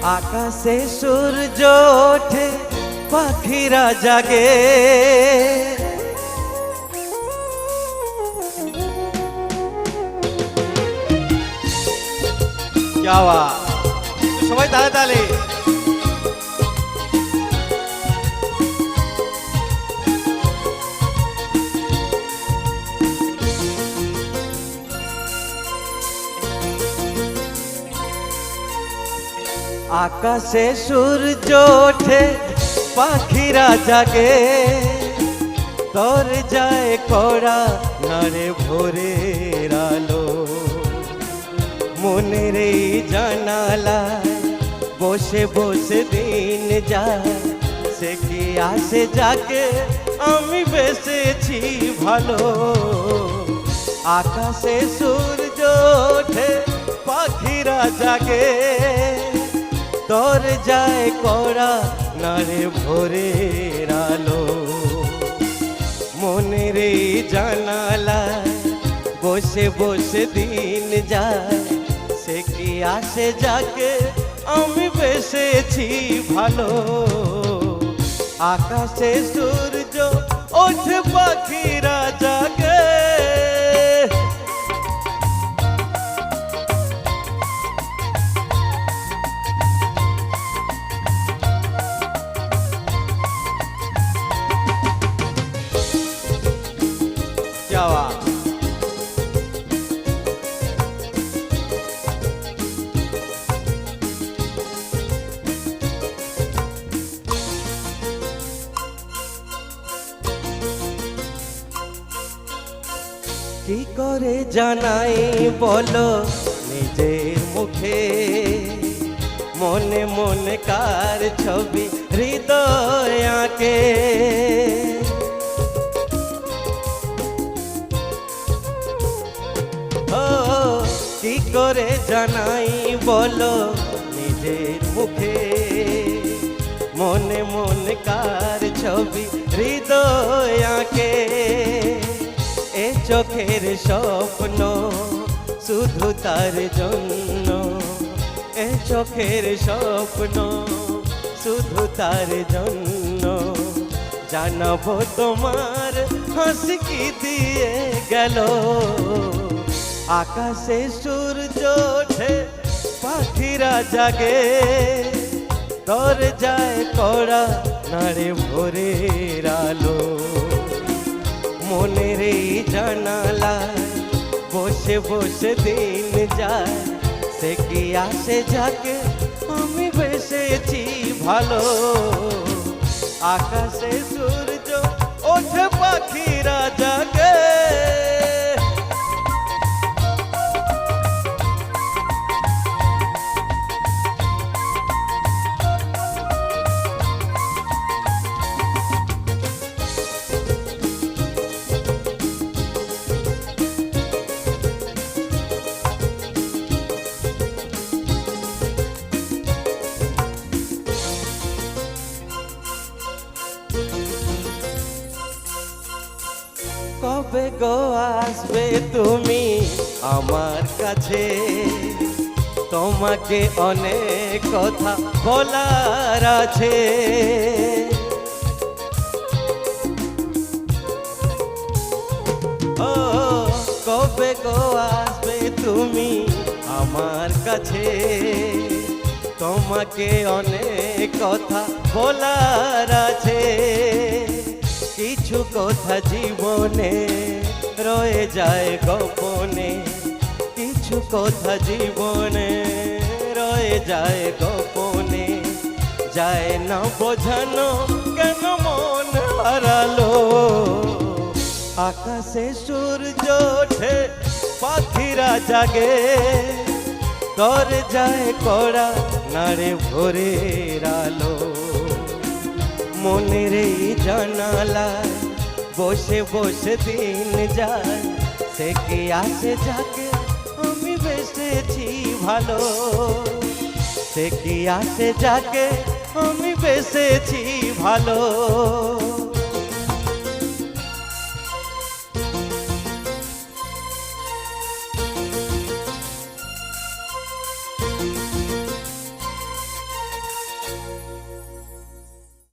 আকাশে সূর্য ওঠে পাখিরা জাগে, যাওয়া সবাই তালে তালে। আকাশে সূর্য ওঠে পাখিরা জাগে, তোর যায় কড়া নারে ভোরের আলো। মনের এই জানালায় বসে বসে দিন যায়, সে কি আসে যাকে আমি বেসেছি ভালো। আকাশে সূর্য ওঠে পাখিরা জাগে, তোর যায় কড়া নারে ভোরের আলো। মনের এই জানালায় বসে বসে দিন যায়, সে কি আসে যাকে আমি বেসেছি ভালো। আকাশে সূর্য ওঠে পাখিরা জাগে। যাওয়া কি করে জানাই বলো নিজের মুখে, মনে মনে কার ছবি হৃদয় আঁকে। ও কি করে জানাই বলো নিজের মুখে, মনে মনে কার ছবি হৃদয় আঁকে। এ চোখের স্বপ্ন শুধু তার জন্য, এ চোখের স্বপ্ন শুধু তার জন্য। জানাবো তোমার হাসি কি দিয়ে গেল। আকাশে সূর্য ওঠে পাখিরা জাগে, তোর যায় কড়া নারে ভোরের আলো। মনের এই জানালায় বসে বসে দিন যায়, সে কি আসে যাকে আমি বেসেছি ভালো। আকাশে সূর্য ওঠে পাখিরা জাগে। কবে গো আসবে তুমি আমার কাছে, তোমাকে অনেক কথা বলার আছে। ও কবে গো আসবে তুমি আমার কাছে, তোমাকে অনেক কথা বলার আছে। কিছু কথা জীবনে রয়ে যায় গোপনে, কিছু কথা জীবনে রয়ে যায় গোপনে। যায় না বোঝানো কেন মন হারালো। আকাশে সূর্য ওঠে পাখিরা জাগে, তোর যায় কড়া নারে ভোরের আলো। মনের এই জানালায় বসে বসে দিন যায়, সে কি আসে যাকে আমি বেসেছি ভালো। সে কি আসে যাকে আমি বেসেছি ভালো।